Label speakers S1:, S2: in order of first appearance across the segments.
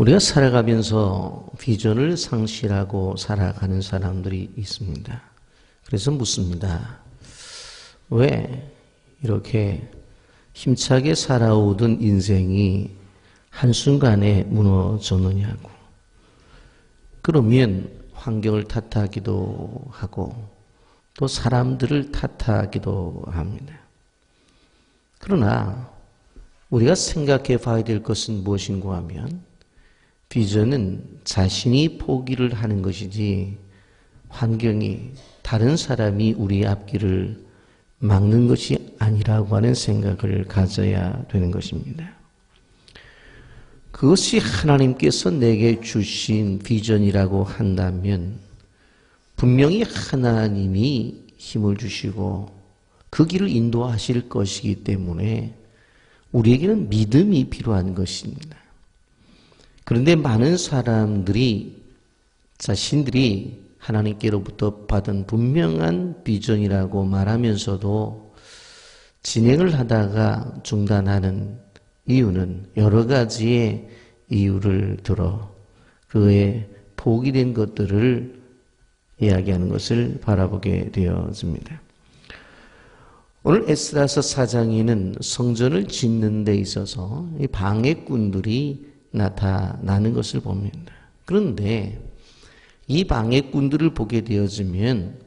S1: 우리가 살아가면서 비전을 상실하고 살아가는 사람들이 있습니다. 그래서 묻습니다. 왜 이렇게 힘차게 살아오던 인생이 한순간에 무너졌느냐고. 그러면 환경을 탓하기도 하고 또 사람들을 탓하기도 합니다. 그러나 우리가 생각해 봐야 될 것은 무엇인가 하면 비전은 자신이 포기를 하는 것이지 환경이 다른 사람이 우리 앞길을 막는 것이 아니라고 하는 생각을 가져야 되는 것입니다. 그것이 하나님께서 내게 주신 비전이라고 한다면 분명히 하나님이 힘을 주시고 그 길을 인도하실 것이기 때문에 우리에게는 믿음이 필요한 것입니다. 그런데 많은 사람들이 자신들이 하나님께로부터 받은 분명한 비전이라고 말하면서도 진행을 하다가 중단하는 이유는 여러 가지의 이유를 들어 그의 포기된 것들을 이야기하는 것을 바라보게 되었습니다. 오늘 에스라서 4장에는 성전을 짓는 데 있어서 방해꾼들이 나타나는 것을 봅니다. 그런데 이 방해꾼들을 보게 되어지면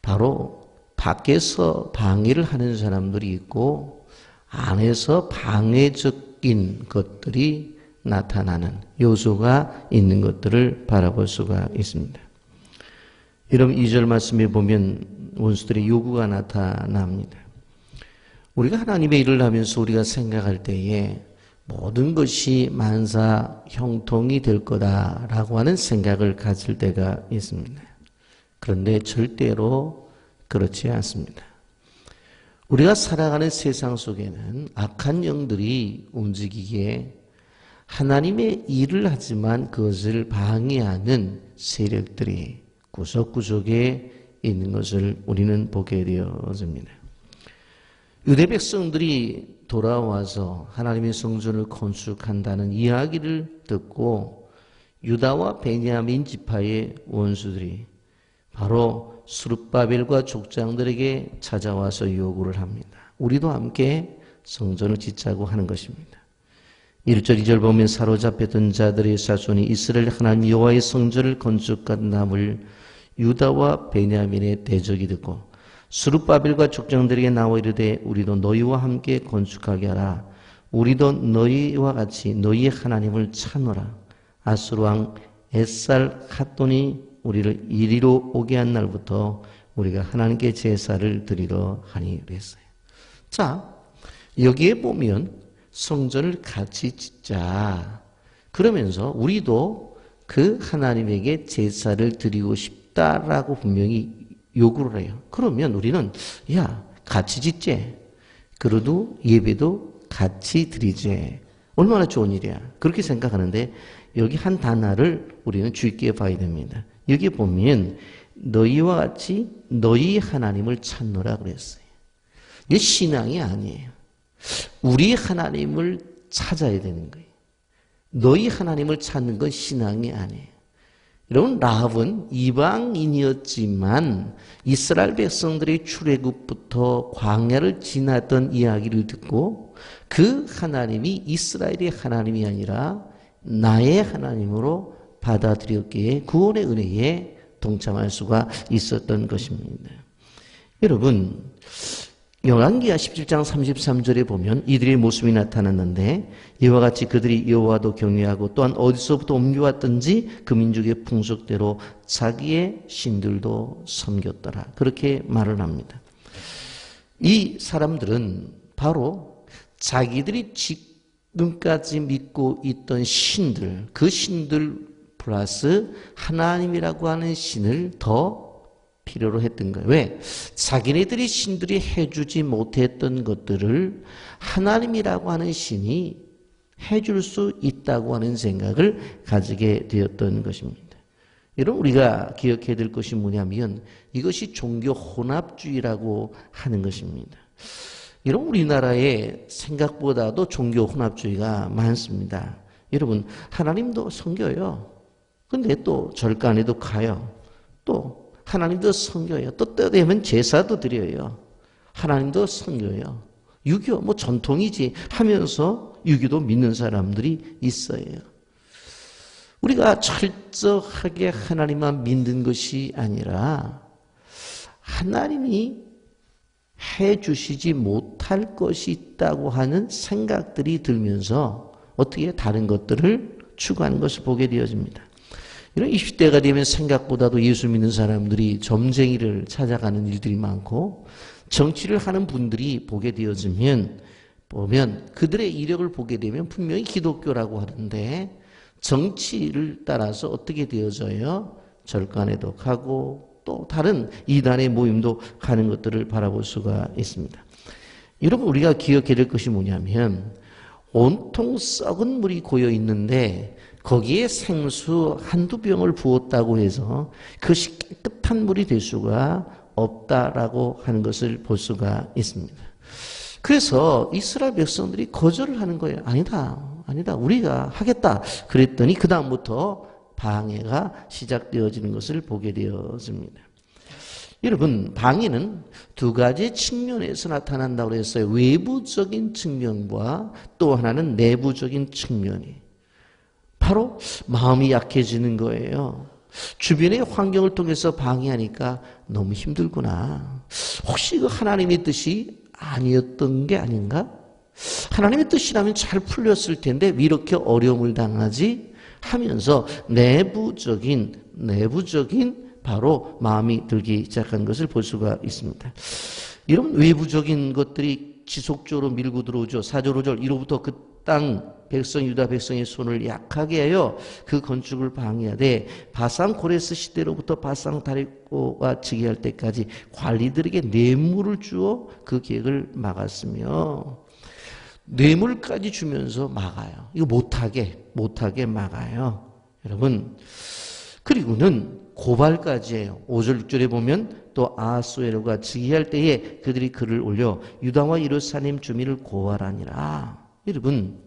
S1: 바로 밖에서 방해를 하는 사람들이 있고 안에서 방해적인 것들이 나타나는 요소가 있는 것들을 바라볼 수가 있습니다. 여러분 2절 말씀에 보면 원수들의 요구가 나타납니다. 우리가 하나님의 일을 하면서 우리가 생각할 때에 모든 것이 만사 형통이 될 거다라고 하는 생각을 가질 때가 있습니다. 그런데 절대로 그렇지 않습니다. 우리가 살아가는 세상 속에는 악한 영들이 움직이기에 하나님의 일을 하지만 그것을 방해하는 세력들이 구석구석에 있는 것을 우리는 보게 되어집니다. 유대 백성들이 돌아와서 하나님의 성전을 건축한다는 이야기를 듣고 유다와 베냐민 지파의 원수들이 바로 스룹바벨과 족장들에게 찾아와서 요구를 합니다. 우리도 함께 성전을 짓자고 하는 것입니다. 1절 2절 보면 사로잡혔던 자들의 자손이 이스라엘 하나님 여호와의 성전을 건축한 남을 유다와 베냐민의 대적이 듣고 스룹바벨과 족장들에게 나와 이르되 우리도 너희와 함께 건축하게 하라. 우리도 너희와 같이 너희의 하나님을 찾노라. 아수르 왕 에살 핫돈이 우리를 이리로 오게 한 날부터 우리가 하나님께 제사를 드리러 하니 그랬어요. 자, 여기에 보면 성전을 같이 짓자. 그러면서 우리도 그 하나님에게 제사를 드리고 싶다라고 분명히 요구를 해요. 그러면 우리는 같이 짓재. 그래도 예배도 같이 드리재. 얼마나 좋은 일이야. 그렇게 생각하는데 여기 한 단어를 우리는 주의 깊게 봐야 됩니다. 여기 보면 너희와 같이 너희 하나님을 찾노라 그랬어요. 이게 신앙이 아니에요. 우리 하나님을 찾아야 되는 거예요. 너희 하나님을 찾는 건 신앙이 아니에요. 여러분 라합은 이방인이었지만 이스라엘 백성들의 출애굽부터 광야를 지났던 이야기를 듣고 그 하나님이 이스라엘의 하나님이 아니라 나의 하나님으로 받아들였기에 구원의 은혜에 동참할 수가 있었던 것입니다. 여러분 열왕기하 17장 33절에 보면 이들의 모습이 나타났는데 이와 같이 그들이 여호와도 경외하고 또한 어디서부터 옮겨왔든지 그 민족의 풍속대로 자기의 신들도 섬겼더라. 그렇게 말을 합니다. 이 사람들은 바로 자기들이 지금까지 믿고 있던 신들, 그 신들 플러스 하나님이라고 하는 신을 더 필요로 했던 거예요. 왜? 자기네들이 신들이 해주지 못했던 것들을 하나님이라고 하는 신이 해줄 수 있다고 하는 생각을 가지게 되었던 것입니다. 여러분 우리가 기억해야 될 것이 뭐냐면 이것이 종교 혼합주의라고 하는 것입니다. 여러분 우리나라에 생각보다도 종교 혼합주의가 많습니다. 여러분, 하나님도 섬겨요. 근데 또 절간에도 가요. 또 하나님도 섬겨요. 또 때 되면 제사도 드려요. 하나님도 섬겨요. 유교 뭐 전통이지 하면서 유교도 믿는 사람들이 있어요. 우리가 철저하게 하나님만 믿는 것이 아니라 하나님이 해주시지 못할 것이 있다고 하는 생각들이 들면서 어떻게 다른 것들을 추구하는 것을 보게 되어집니다. 이런 20대가 되면 생각보다도 예수 믿는 사람들이 점쟁이를 찾아가는 일들이 많고 정치를 하는 분들이 보게 되어지면 그들의 이력을 보게 되면 분명히 기독교라고 하는데 정치를 따라서 어떻게 되어져요? 절간에도 가고 또 다른 이단의 모임도 가는 것들을 바라볼 수가 있습니다. 여러분, 우리가 기억해야 될 것이 뭐냐면 온통 썩은 물이 고여 있는데 거기에 생수 한두 병을 부었다고 해서 그것이 깨끗한 물이 될 수가 없다라고 하는 것을 볼 수가 있습니다. 그래서 이스라엘 백성들이 거절을 하는 거예요. 아니다. 우리가 하겠다. 그랬더니 그 다음부터 방해가 시작되어지는 것을 보게 되어집니다. 여러분, 방해는 두 가지 측면에서 나타난다고 했어요. 외부적인 측면과 또 하나는 내부적인 측면이. 바로 마음이 약해지는 거예요. 주변의 환경을 통해서 방해하니까 너무 힘들구나. 혹시 그 하나님의 뜻이 아니었던 게 아닌가? 하나님의 뜻이라면 잘 풀렸을 텐데 왜 이렇게 어려움을 당하지? 하면서 내부적인 바로 마음이 들기 시작한 것을 볼 수가 있습니다. 이런 외부적인 것들이 지속적으로 밀고 들어오죠. 4절 5절 이로부터 그 땅 백성 유다 백성의 손을 약하게 하여 그 건축을 방해하되 바산 고레스 시대로부터 바산 다리고가 즉위할 때까지 관리들에게 뇌물을 주어 그 계획을 막았으며 뇌물까지 주면서 막아요. 이거 못하게 막아요. 여러분, 그리고는 고발까지 해요. 5절 6절에 보면 또 아하수에로가 즉위할 때에 그들이 글을 올려 유다와 예루살렘 주민을 고발하니라. 여러분,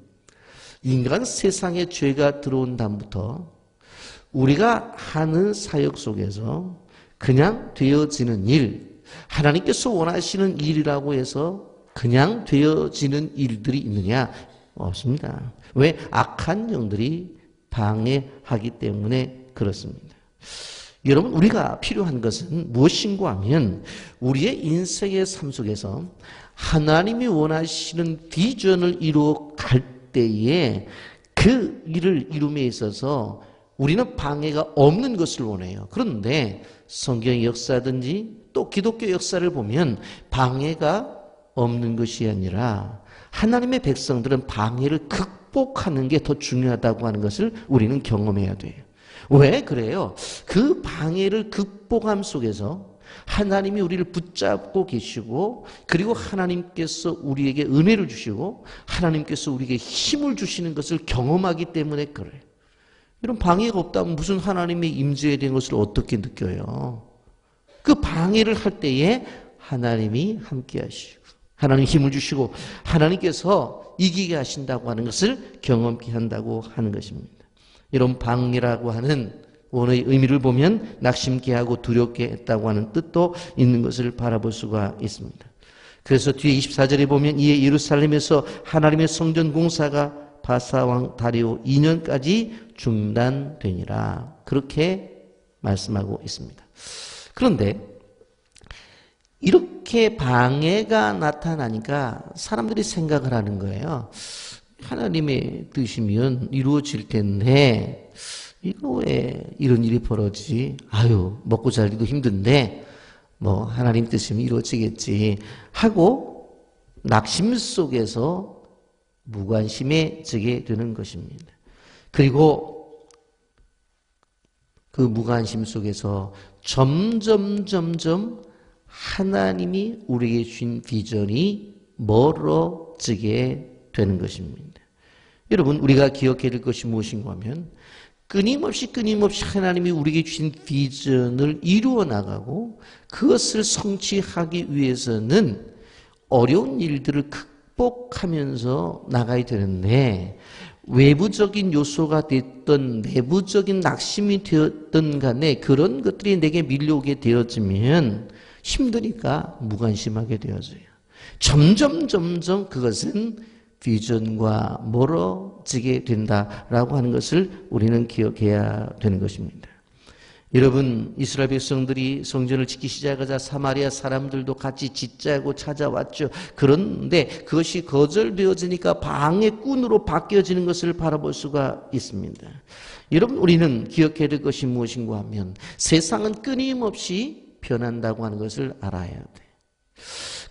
S1: 인간 세상에 죄가 들어온 다음부터 우리가 하는 사역 속에서 그냥 되어지는 일, 하나님께서 원하시는 일이라고 해서 그냥 되어지는 일들이 있느냐? 없습니다. 왜? 악한 영들이 방해하기 때문에 그렇습니다. 여러분, 우리가 필요한 것은 무엇인가 하면 우리의 인생의 삶 속에서 하나님이 원하시는 비전을 이루어 갈 때에 그 일을 이룸에 있어서 우리는 방해가 없는 것을 원해요. 그런데 성경의 역사든지 또 기독교 역사를 보면 방해가 없는 것이 아니라 하나님의 백성들은 방해를 극복하는 게 더 중요하다고 하는 것을 우리는 경험해야 돼요. 왜 그래요? 그 방해를 극복함 속에서 하나님이 우리를 붙잡고 계시고 그리고 하나님께서 우리에게 은혜를 주시고 하나님께서 우리에게 힘을 주시는 것을 경험하기 때문에 그래요. 이런 방해가 없다면 무슨 하나님의 임재에 대한 것을 어떻게 느껴요? 그 방해를 할 때에 하나님이 함께 하시고 하나님 힘을 주시고 하나님께서 이기게 하신다고 하는 것을 경험케 한다고 하는 것입니다. 이런 방해라고 하는 원어의 의미를 보면 낙심케 하고 두렵게 했다고 하는 뜻도 있는 것을 바라볼 수가 있습니다. 그래서 뒤에 24절에 보면 이에 예루살렘에서 하나님의 성전 공사가 바사왕 다리오 2년까지 중단되니라. 그렇게 말씀하고 있습니다. 그런데 이렇게 방해가 나타나니까 사람들이 생각을 하는 거예요. 하나님의 뜻이면 이루어질 텐데 이거 왜 이런 일이 벌어지지? 먹고 살기도 힘든데 뭐 하나님 뜻이면 이루어지겠지 하고 낙심 속에서 무관심해지게 되는 것입니다. 그리고 그 무관심 속에서 점점 하나님이 우리에게 주신 비전이 멀어지게 되는 것입니다. 여러분, 우리가 기억해야 될 것이 무엇인가 하면 끊임없이 하나님이 우리에게 주신 비전을 이루어 나가고 그것을 성취하기 위해서는 어려운 일들을 극복하면서 나가야 되는데 외부적인 요소가 됐던 내부적인 낙심이 되었던 간에 그런 것들이 내게 밀려오게 되어지면 힘드니까 무관심하게 되어져요. 점점 그것은 비전과 멀어지게 된다라고 하는 것을 우리는 기억해야 되는 것입니다. 여러분, 이스라엘 백성들이 성전을 짓기 시작하자 사마리아 사람들도 같이 짓자고 찾아왔죠. 그런데 그것이 거절되어지니까 방해꾼으로 바뀌어지는 것을 바라볼 수가 있습니다. 여러분, 우리는 기억해야 될 것이 무엇인가 하면 세상은 끊임없이 변한다고 하는 것을 알아야 돼.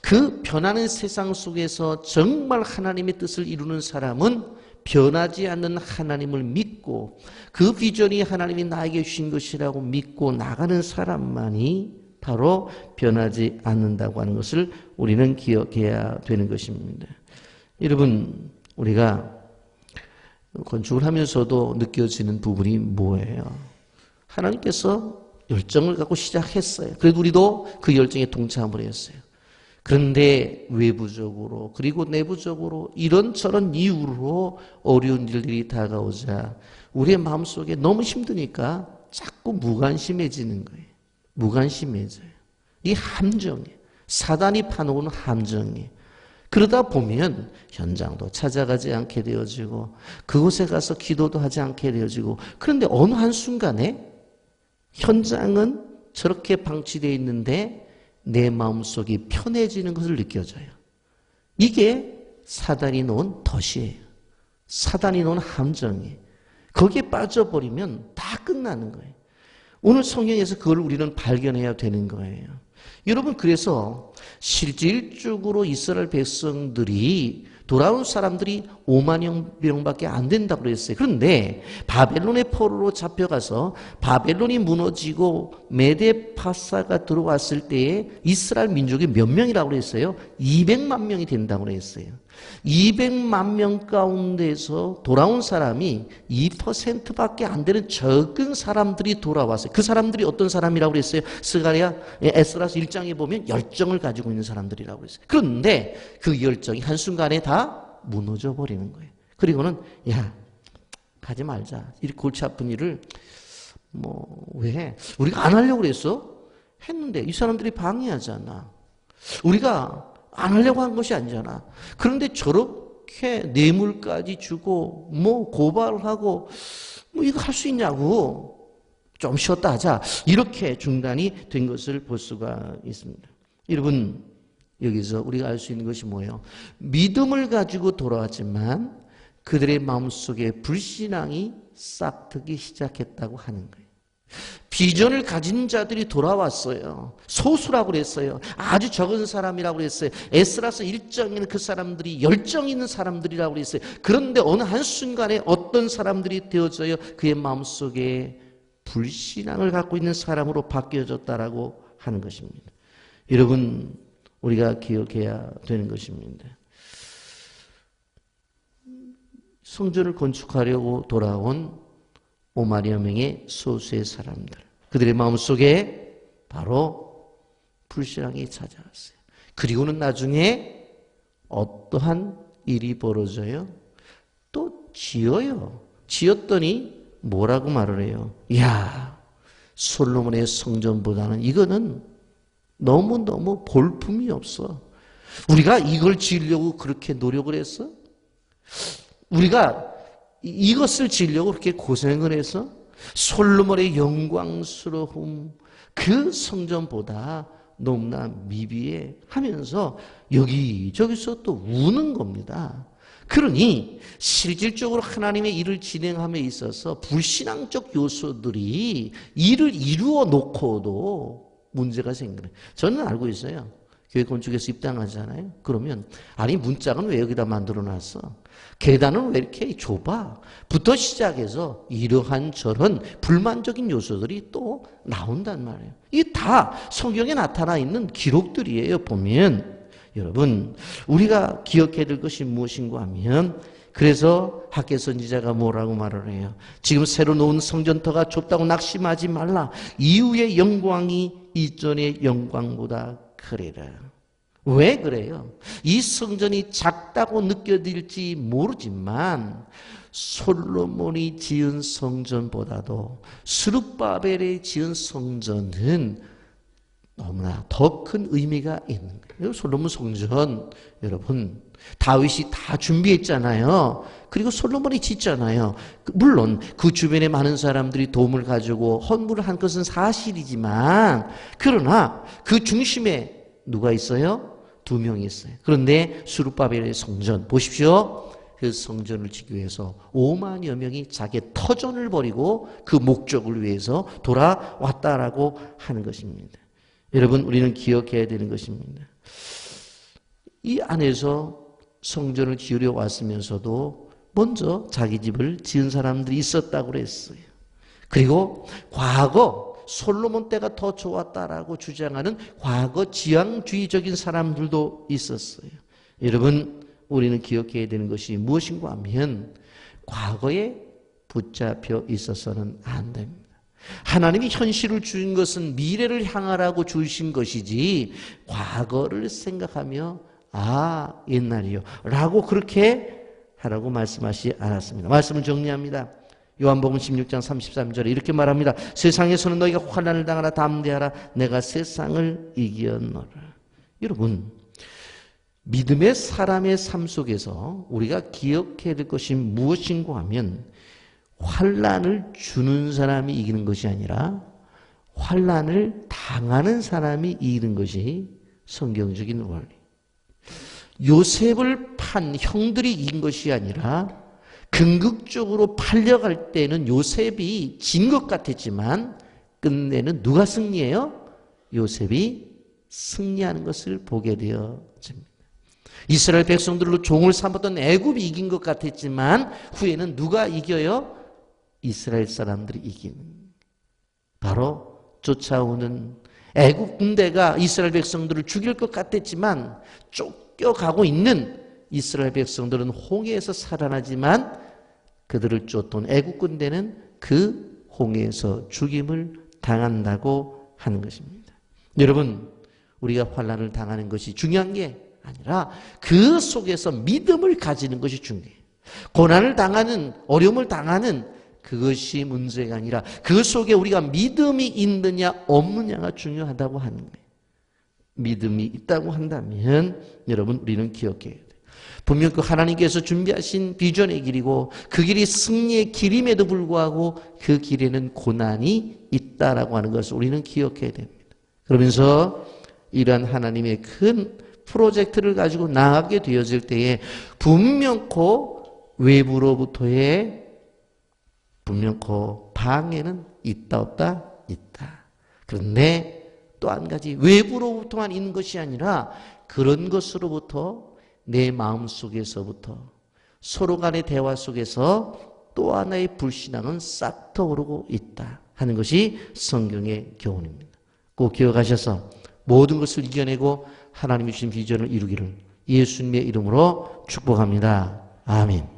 S1: 그 변하는 세상 속에서 정말 하나님의 뜻을 이루는 사람은 변하지 않는 하나님을 믿고 그 비전이 하나님이 나에게 주신 것이라고 믿고 나가는 사람만이 바로 변하지 않는다고 하는 것을 우리는 기억해야 되는 것입니다. 여러분, 우리가 건축을 하면서도 느껴지는 부분이 뭐예요? 하나님께서 열정을 갖고 시작했어요. 그래도 우리도 그 열정에 동참을 했어요. 그런데 외부적으로 그리고 내부적으로 이런저런 이유로 어려운 일들이 다가오자 우리의 마음속에 너무 힘드니까 자꾸 무관심해지는 거예요. 무관심해져요. 이 함정이에요. 사단이 파놓은 함정이에요. 그러다 보면 현장도 찾아가지 않게 되어지고 그곳에 가서 기도도 하지 않게 되어지고 그런데 어느 한순간에 현장은 저렇게 방치되어 있는데 내 마음속이 편해지는 것을 느껴져요. 이게 사단이 놓은 덫이에요. 사단이 놓은 함정이에요. 거기에 빠져버리면 다 끝나는 거예요. 오늘 성경에서 그걸 우리는 발견해야 되는 거예요. 여러분, 그래서 실질적으로 이스라엘 백성들이 돌아온 사람들이 5만 명밖에 안 된다고 그랬어요. 그런데 바벨론의 포로로 잡혀가서 바벨론이 무너지고 메데파사가 들어왔을 때에 이스라엘 민족이 몇 명이라고 그랬어요? 200만 명이 된다고 그랬어요. 200만 명 가운데서 돌아온 사람이 2%밖에 안 되는 적은 사람들이 돌아왔어요. 그 사람들이 어떤 사람이라고 그랬어요? 스가랴, 에스라서 1장에 보면 열정을 가지고 있는 사람들이라고 그랬어요. 그런데 그 열정이 한순간에 다 무너져 버리는 거예요. 그리고는 야, 가지 말자. 이렇게 골치 아픈 일을 왜? 우리가 안 하려고 그랬어? 했는데 이 사람들이 방해하잖아. 우리가 안 하려고 한 것이 아니잖아. 그런데 저렇게 뇌물까지 주고 고발하고 이거 할 수 있냐고. 좀 쉬었다 하자. 이렇게 중단이 된 것을 볼 수가 있습니다. 여러분, 여기서 우리가 알 수 있는 것이 뭐예요? 믿음을 가지고 돌아왔지만 그들의 마음속에 불신앙이 싹트기 시작했다고 하는 거예요. 비전을 가진 자들이 돌아왔어요. 소수라고 그랬어요. 아주 적은 사람이라고 그랬어요. 에스라서 1장에는 그 사람들이 열정 있는 사람들이라고 그랬어요. 그런데 어느 한순간에 어떤 사람들이 되어져요? 그의 마음속에 불신앙을 갖고 있는 사람으로 바뀌어졌다라고 하는 것입니다. 여러분, 우리가 기억해야 되는 것입니다. 성전을 건축하려고 돌아온 5만여 명의 소수의 사람들, 그들의 마음속에 바로 불신앙이 찾아왔어요. 그리고는 나중에 어떠한 일이 벌어져요? 또 지어요. 지었더니 뭐라고 말을 해요? 이야, 솔로몬의 성전보다는 이거는 너무너무 볼품이 없어. 우리가 이걸 지으려고 그렇게 노력을 했어? 우리가 이것을 지으려고 그렇게 고생을 해서 솔로몬의 영광스러움 그 성전보다 너무나 미비해 하면서 여기저기서 또 우는 겁니다. 그러니 실질적으로 하나님의 일을 진행함에 있어서 불신앙적 요소들이 일을 이루어 놓고도 문제가 생기는. 저는 알고 있어요. 교회 건축에서 입당하잖아요. 그러면 아니 문짝은 왜 여기다 만들어놨어? 계단은 왜 이렇게 좁아? 부터 시작해서 이러한 저런 불만적인 요소들이 또 나온단 말이에요. 이게 다 성경에 나타나 있는 기록들이에요. 보면 여러분, 우리가 기억해야 될 것이 무엇인가 하면, 그래서 학개 선지자가 뭐라고 말을 해요? 지금 새로 놓은 성전터가 좁다고 낙심하지 말라. 이후의 영광이 이전의 영광보다 크리라. 왜 그래요? 이 성전이 작다고 느껴질지 모르지만 솔로몬이 지은 성전보다도 스룹바벨이 지은 성전은 너무나 더 큰 의미가 있는 거예요. 솔로몬 성전, 여러분, 다윗이 다 준비했잖아요. 그리고 솔로몬이 짓잖아요. 물론 그 주변에 많은 사람들이 도움을 가지고 헌물을 한 것은 사실이지만, 그러나 그 중심에 누가 있어요? 2명이 있어요. 그런데 스룹바벨의 성전 보십시오. 그 성전을 짓기 위해서 5만여 명이 자기 터전을 버리고 그 목적을 위해서 돌아왔다라고 하는 것입니다. 여러분, 우리는 기억해야 되는 것입니다. 이 안에서 성전을 지으려 왔으면서도 먼저 자기 집을 지은 사람들이 있었다고 그랬어요. 그리고 과거 솔로몬 때가 더 좋았다라고 주장하는 과거 지향주의적인 사람들도 있었어요. 여러분, 우리는 기억해야 되는 것이 무엇인가 하면 과거에 붙잡혀 있어서는 안 됩니다. 하나님이 현실을 주신 것은 미래를 향하라고 주신 것이지 과거를 생각하며 옛날이요 라고 그렇게 하라고 말씀하시지 않았습니다. 말씀을 정리합니다. 요한복음 16장 33절에 이렇게 말합니다. 세상에서는 너희가 환난을 당하라 담대하라 내가 세상을 이겼노라. 여러분, 믿음의 사람의 삶 속에서 우리가 기억해야 될 것이 무엇인가 하면 환난을 주는 사람이 이기는 것이 아니라 환난을 당하는 사람이 이기는 것이 성경적인 원리. 요셉을 판 형들이 이긴 것이 아니라 궁극적으로 팔려갈 때는 요셉이 진 것 같았지만 끝내는 누가 승리해요? 요셉이 승리하는 것을 보게 되어집니다. 이스라엘 백성들로 종을 삼았던 애굽이 이긴 것 같았지만 후에는 누가 이겨요? 이스라엘 사람들이 이기는. 바로 쫓아오는 애굽 군대가 이스라엘 백성들을 죽일 것 같았지만 쫓겨가고 있는 이스라엘 백성들은 홍해에서 살아나지만 그들을 쫓던 애국 군대는 그 홍해에서 죽임을 당한다고 하는 것입니다. 여러분, 우리가 환난을 당하는 것이 중요한 게 아니라 그 속에서 믿음을 가지는 것이 중요해요. 고난을 당하는, 어려움을 당하는 그것이 문제가 아니라 그 속에 우리가 믿음이 있느냐 없느냐가 중요하다고 하는 거예요. 믿음이 있다고 한다면 여러분, 우리는 기억해야 돼요. 분명 그 하나님께서 준비하신 비전의 길이고 그 길이 승리의 길임에도 불구하고 그 길에는 고난이 있다라고 하는 것을 우리는 기억해야 됩니다. 그러면서 이러한 하나님의 큰 프로젝트를 가지고 나가게 되어질 때에 분명코 외부로부터의 분명코 방해는 있다 없다? 있다. 그런데 또 한 가지 외부로부터만 있는 것이 아니라 그런 것으로부터 내 마음속에서부터 서로 간의 대화 속에서 또 하나의 불신앙은 싹 터오르고 있다 하는 것이 성경의 교훈입니다. 꼭 기억하셔서 모든 것을 이겨내고 하나님이 주신 비전을 이루기를 예수님의 이름으로 축복합니다. 아멘.